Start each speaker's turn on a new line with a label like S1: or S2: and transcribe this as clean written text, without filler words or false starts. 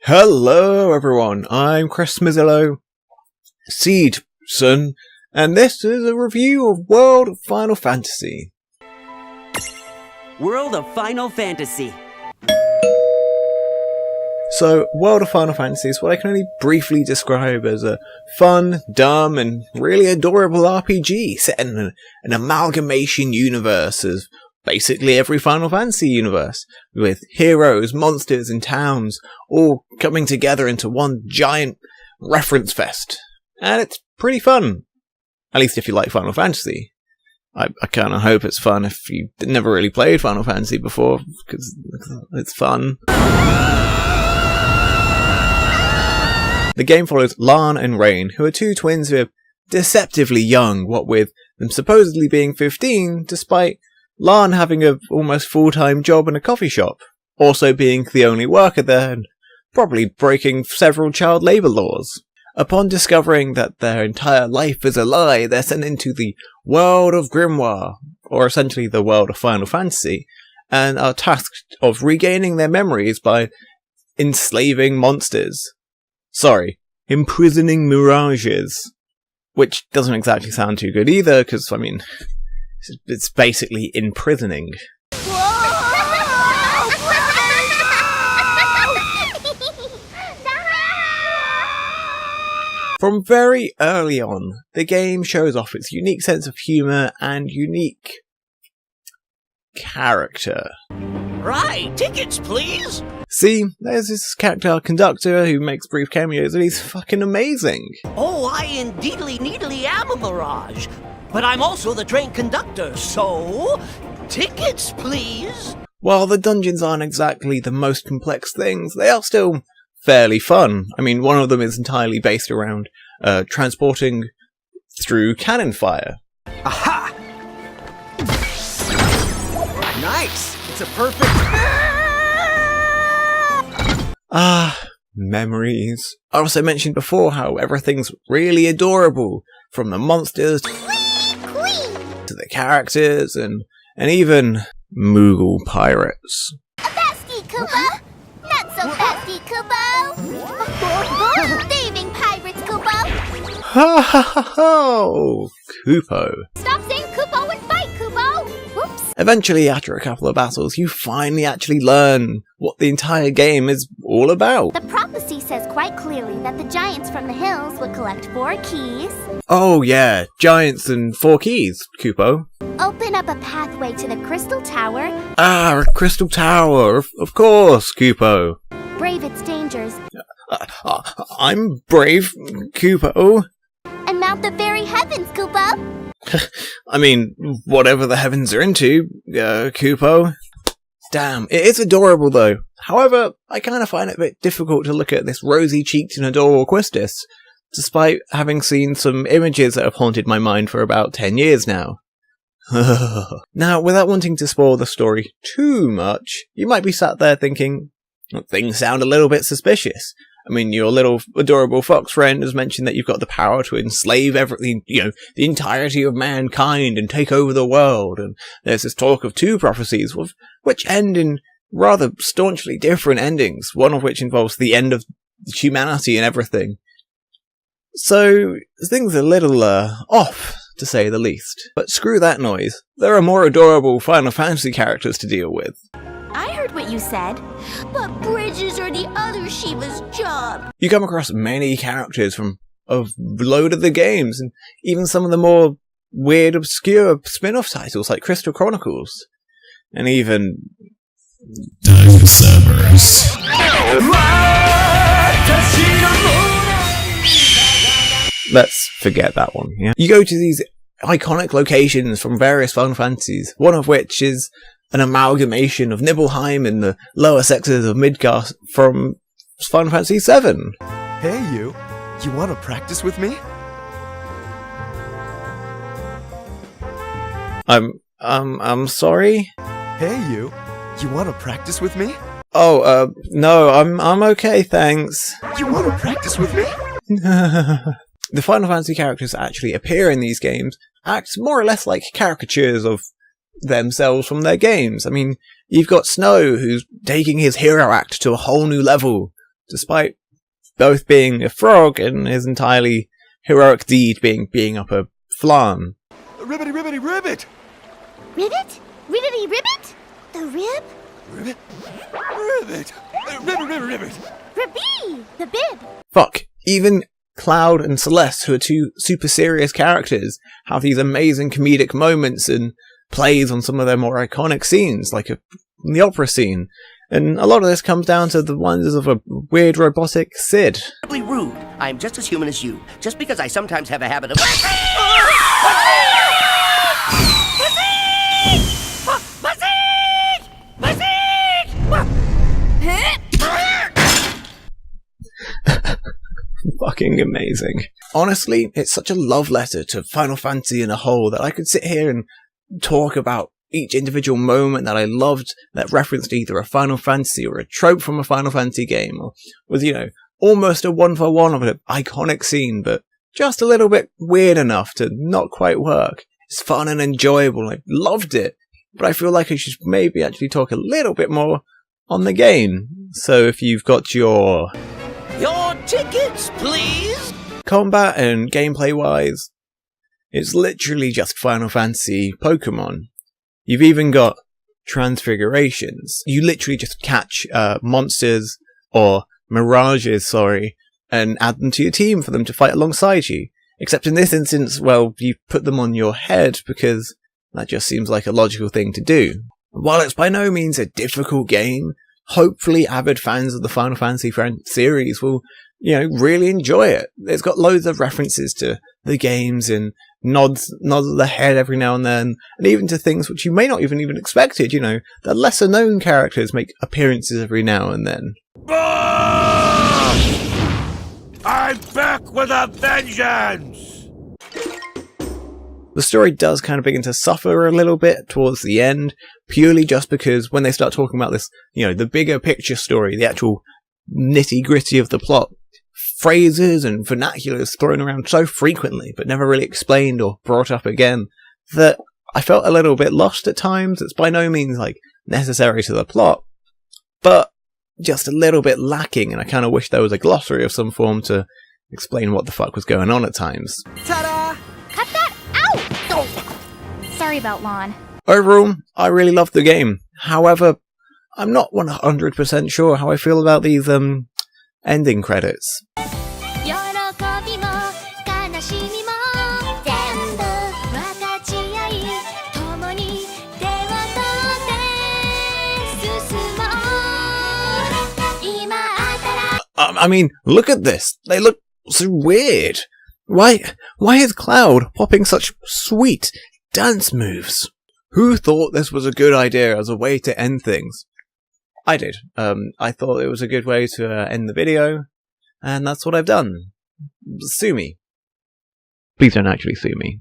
S1: Hello everyone, I'm Chris Mozillo, Seedson, and this is a review of World of Final Fantasy.
S2: World of Final Fantasy.
S1: So, World of Final Fantasy is what I can only briefly describe as a fun, dumb, and really adorable RPG set in an amalgamation universe of basically every Final Fantasy universe, with heroes, monsters, and towns all coming together into one giant reference fest. And it's pretty fun. At least if you like Final Fantasy. I kind of hope it's fun if you never really played Final Fantasy before, because it's fun. The game follows Lan and Rain, who are two twins who are deceptively young, what with them supposedly being 15, despite Lan having a almost full-time job in a coffee shop, also being the only worker there, and probably breaking several child labour laws. Upon discovering that their entire life is a lie, they're sent into the world of Grimoire, or essentially the world of Final Fantasy, and are tasked of regaining their memories by enslaving monsters. Sorry, imprisoning mirages. Which doesn't exactly sound too good either, because, I mean, it's basically imprisoning. From very early on, the game shows off its unique sense of humour and unique character.
S2: Right, tickets please!
S1: See, there's this character conductor who makes brief cameos and he's fucking amazing.
S2: Oh, I indeedly needly am a mirage, but I'm also the train conductor, so tickets please!
S1: While the dungeons aren't exactly the most complex things, they are still fairly fun. I mean, one of them is entirely based around transporting through cannon fire.
S3: Aha! Nice! It's a perfect...
S1: Memories. I also mentioned before how everything's really adorable, from the monsters to the characters and even Moogle pirates.
S4: A fasty Kubo! Not so fasty Kubo! Thieving pirates, Kubo!
S1: Ha ha ha ha! Kupo.
S4: Stop saying Kubo and fight, Kubo! Whoops!
S1: Eventually, after a couple of battles, you finally actually learn what the entire game is all about.
S4: The prophecy says quite clearly that the giants from the hills would collect 4 keys.
S1: Oh yeah, giants and 4 keys, Kupo.
S4: Open up a pathway to the Crystal Tower.
S1: Ah, Crystal Tower, of course, Kupo.
S4: Brave its dangers.
S1: I'm brave, Kupo.
S4: And mount the very heavens, Kubo!
S1: I mean, whatever the heavens are into, Kupo. Damn, it is adorable though. However, I kind of find it a bit difficult to look at this rosy-cheeked and adorable Quistis, despite having seen some images that have haunted my mind for about 10 years now. Now, without wanting to spoil the story too much, you might be sat there thinking, things sound a little bit suspicious. I mean, your little adorable fox friend has mentioned that you've got the power to enslave everything, the entirety of mankind and take over the world, and there's this talk of 2 prophecies, which end in rather staunchly different endings, one of which involves the end of humanity and everything. So, things are a little, off, to say the least. But screw that noise. There are more adorable Final Fantasy characters to deal with.
S4: I heard what you said. But bridges are the other Shiva's job.
S1: You come across many characters from a load of the games, and even some of the more weird, obscure spin-off titles like Crystal Chronicles. And even... Dinosaurs. Let's forget that one, yeah? You go to these iconic locations from various Final Fantasies, one of which is an amalgamation of Nibelheim and the lower sectors of Midgard from Final Fantasy VII.
S3: Hey you wanna practice with me?
S1: I'm sorry?
S3: Hey you wanna practice with me?
S1: Oh, no, I'm okay, thanks.
S3: You wanna practice with me?
S1: The Final Fantasy characters that actually appear in these games act more or less like caricatures of themselves from their games. I mean, you've got Snow, who's taking his hero act to a whole new level, despite both being a frog and his entirely heroic deed being up a flan.
S3: Ribbity, ribbity, ribbit!
S4: Ribbit? Ribbity ribbit? The rib?
S3: Ribbit? Ribbit! Ribbit, ribbit, ribbit!
S4: Ribby! The bib!
S1: Fuck, even Cloud and Celeste, who are two super serious characters, have these amazing comedic moments and plays on some of their more iconic scenes, like the opera scene. And a lot of this comes down to the wonders of a weird robotic Sid.
S2: Rude. I'm just as human as you. Just because I sometimes have a habit of...
S1: Fucking amazing. Honestly, it's such a love letter to Final Fantasy in a whole that I could sit here and talk about each individual moment that I loved that referenced either a Final Fantasy or a trope from a Final Fantasy game, or was, almost a one-for-one of an iconic scene, but just a little bit weird enough to not quite work. It's fun and enjoyable. I loved it, but I feel like I should maybe actually talk a little bit more on the game. So if you've got your
S2: tickets, please!
S1: Combat and gameplay-wise, it's literally just Final Fantasy Pokemon. You've even got transfigurations. You literally just catch monsters, or mirages, and add them to your team for them to fight alongside you. Except in this instance, well, you put them on your head because that just seems like a logical thing to do. While it's by no means a difficult game, hopefully avid fans of the Final Fantasy series will, really enjoy it. It's got loads of references to the games and nods of the head every now and then, and even to things which you may not even expected. The lesser known characters make appearances every now and then.
S5: I'm back with a vengeance!
S1: The story does kind of begin to suffer a little bit towards the end, purely just because when they start talking about this, the bigger picture story, the actual nitty-gritty of the plot, phrases and vernaculars thrown around so frequently, but never really explained or brought up again, that I felt a little bit lost at times. It's by no means, necessary to the plot, but just a little bit lacking, and I kind of wish there was a glossary of some form to explain what the fuck was going on at times.
S3: Ta-da!
S4: Cut that out! Oh. Sorry about Lon.
S1: Overall, I really loved the game. However, I'm not 100% sure how I feel about these, ending credits. I mean, look at this. They look so weird. Why is Cloud popping such sweet dance moves? Who thought this was a good idea as a way to end things? I did. I thought it was a good way to end the video, and that's what I've done. Sue me. Please don't actually sue me.